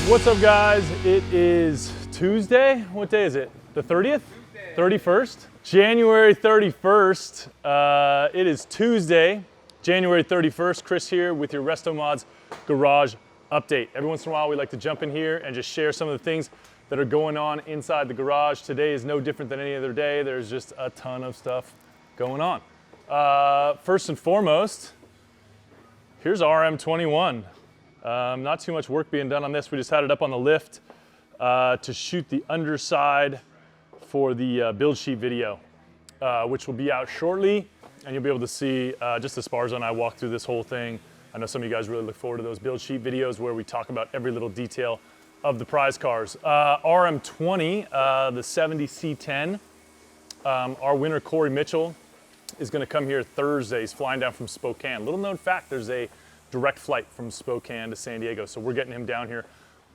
What's up, guys? It is Tuesday. What day is it? The 30th? 31st? January 31st. It is Tuesday, January 31st. Chris here with your RestoMods garage update. Every once in a while, we like to jump in here and just share some of the things that are going on inside the garage. Today is no different than any other day. There's just a ton of stuff going on. First and foremost, here's RM21. Not too much work being done on this. We just had it up on the lift to shoot the underside for the build sheet video, which will be out shortly, and you'll be able to see just as Sparza and I walk through this whole thing. I know some of you guys really look forward to those build sheet videos where we talk about every little detail of the prize cars. RM20, the 70 C10, our winner Cory Mitchell is going to come here Thursday. He's flying down from Spokane. Little known fact, there's a direct flight from Spokane to San Diego. So we're getting him down here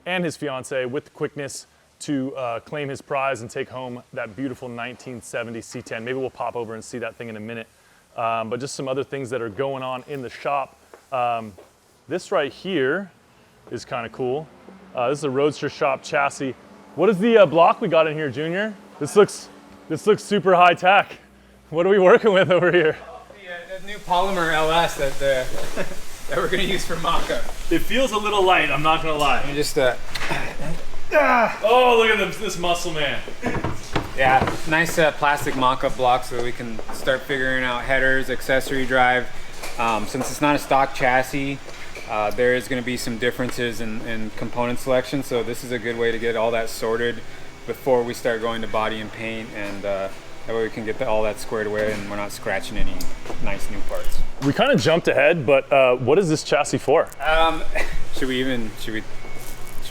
and his fiance with the quickness to claim his prize and take home that beautiful 1970 C10. Maybe we'll pop over and see that thing in a minute. But just some other things that are going on in the shop. This right here is kind of cool. This is a Roadster Shop chassis. What is the block we got in here, Junior? This looks super high tech. What are we working with over here? The new polymer LS that we're gonna use for mock-up. It feels a little light, I'm not gonna lie. And just oh, look at this muscle man. Yeah, nice plastic mock-up block so we can start figuring out headers, accessory drive. Since it's not a stock chassis, there is gonna be some differences in component selection, so this is a good way to get all that sorted before we start going to body and paint, and that way we can get all that squared away and we're not scratching any nice new parts. We kind of jumped ahead, but what is this chassis for? Should we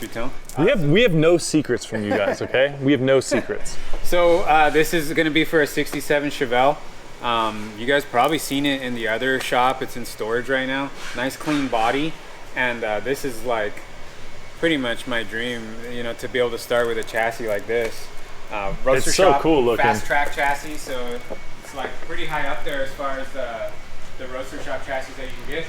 tell? We have no secrets from you guys, okay? We have no secrets. So this is going to be for a 67 Chevelle. You guys probably seen it in the other shop. It's in storage right now. Nice clean body, and this is like pretty much my dream, you know, to be able to start with a chassis like this. Roadster It's so Shop, cool looking. fast track chassis, so it's like pretty high up there as far as the Roadster Shop chassis that you can get.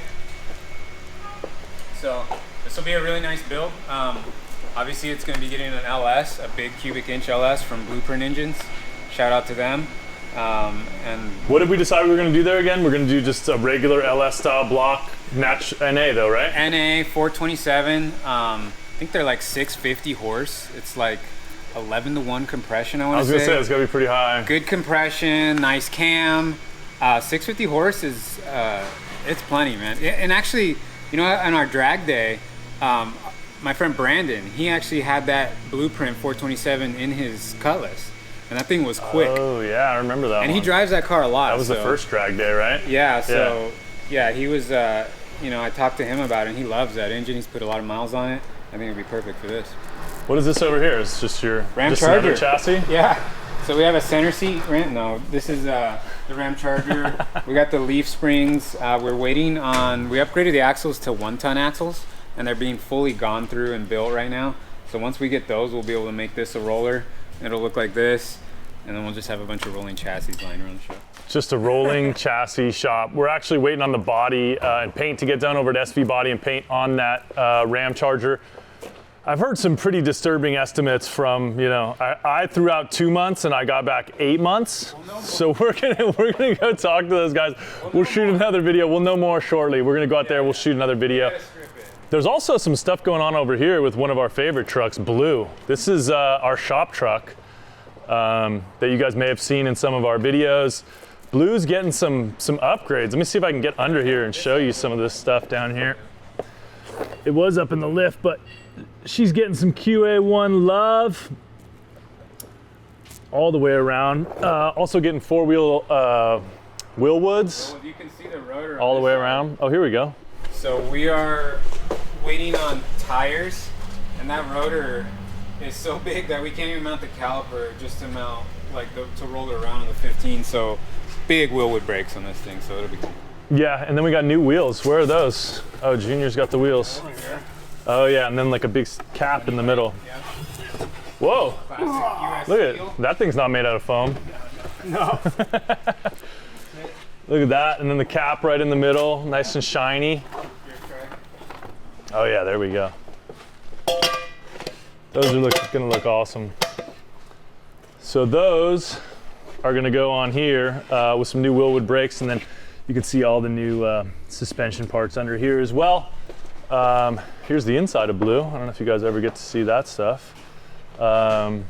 So this will be a really nice build. Obviously it's going to be getting an LS, a big cubic inch LS from Blueprint Engines. Shout out to them. And what did we decide we were going to do there again? We're going to do just a regular LS style block, match NA though, right? NA 427. I think they're like 650 horse. It's like 11-to-1 compression, I want to say. I was going to say, it's going to be pretty high. Good compression, nice cam. 650 horse is, it's plenty, man. And actually, you know, on our drag day, my friend Brandon, he actually had that Blueprint 427 in his Cutlass. And that thing was quick. Oh, yeah, I remember that one. And he drives that car a lot. That was the first drag day, right? Yeah, so, yeah, he was, you know, I talked to him about it, and he loves that engine. He's put a lot of miles on it. I think it'd be perfect for this. What is this over here? It's just your Ramcharger chassis? Yeah. So we have a center seat ramp. No, this is the Ramcharger. We got the leaf springs. We're waiting on, we upgraded the axles to 1-ton axles, and they're being fully gone through and built right now. So once we get those, we'll be able to make this a roller. It'll look like this, and then we'll just have a bunch of rolling chassis lying around the shop. Just a rolling chassis shop. We're actually waiting on the body and paint to get done over at SV Body and Paint on that Ramcharger. I've heard some pretty disturbing estimates from, you know, I threw out 2 months and I got back 8 months. So we're gonna go talk to those guys. We'll shoot another video. We'll know more shortly. We're gonna go out there, we'll shoot another video. There's also some stuff going on over here with one of our favorite trucks, Blue. This is our shop truck that you guys may have seen in some of our videos. Blue's getting some upgrades. Let me see if I can get under here and show you some of this stuff down here. It was up in the lift, but she's getting some QA1 love all the way around. Also getting four-wheel Wilwoods. Well, you can see the rotor all the way around. Oh, here we go. So we are waiting on tires, and that rotor is so big that we can't even mount the caliper just to mount, like to roll it around on the 15. So big Wilwood brakes on this thing, so it'll be cool. Yeah, and then we got new wheels. Where are those? Oh, Junior's got the wheels. Oh yeah, and then like a big cap in the middle. Whoa! Look at it. That thing's not made out of foam. No. Look at that, and then the cap right in the middle, nice and shiny. Oh yeah, there we go. Those are gonna look awesome. So those are gonna go on here with some new Wilwood brakes, and then you can see all the new suspension parts under here as well. Here's the inside of blue. I don't know if you guys ever get to see that stuff. But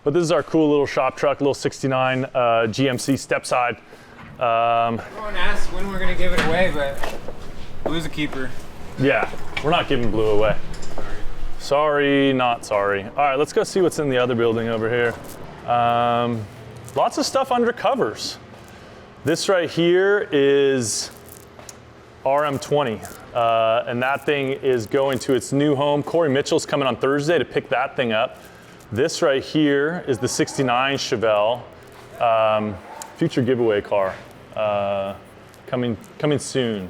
this is our cool little shop truck, little 69 GMC step side. Everyone asks when we're gonna give it away, but blue's a keeper. Yeah, we're not giving blue away. Sorry, not sorry. All right, let's go see what's in the other building over here. Lots of stuff under covers. This right here is RM20, and that thing is going to its new home. Cory Mitchell's coming on Thursday to pick that thing up. This right here is the 69 Chevelle, future giveaway car, coming soon.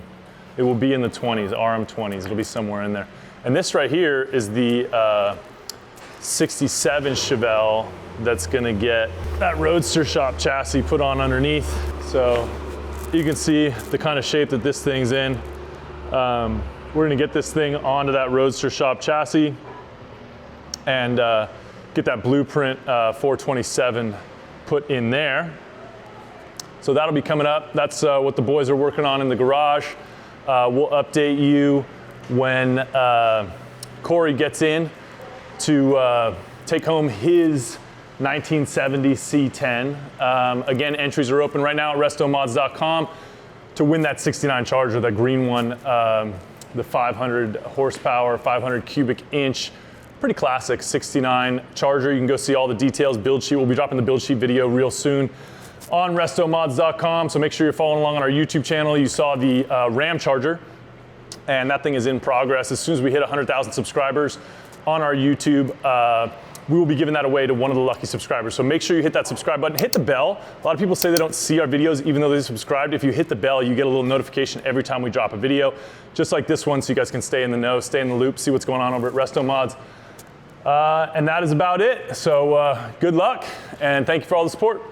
It will be in the 20s, RM20s, it'll be somewhere in there. And this right here is the 67 Chevelle that's gonna get that Roadster Shop chassis put on underneath. So you can see the kind of shape that this thing's in. We're gonna get this thing onto that Roadster Shop chassis and get that blueprint 427 put in there. So that'll be coming up. That's what the boys are working on in the garage. We'll update you when Cory gets in to take home his 1970 C10. Again, entries are open right now at RestoMods.com to win that 69 Charger, that green one, the 500 horsepower, 500 cubic inch, pretty classic 69 Charger. You can go see all the details, build sheet. We'll be dropping the build sheet video real soon on RestoMods.com, so make sure you're following along on our YouTube channel. You saw the Ramcharger, and that thing is in progress. As soon as we hit 100,000 subscribers on our YouTube, we will be giving that away to one of the lucky subscribers. So make sure you hit that subscribe button, hit the bell. A lot of people say they don't see our videos even though they subscribed. If you hit the bell, you get a little notification every time we drop a video, just like this one, so you guys can stay in the know, stay in the loop, see what's going on over at RestoMods. And that is about it. So good luck, and thank you for all the support.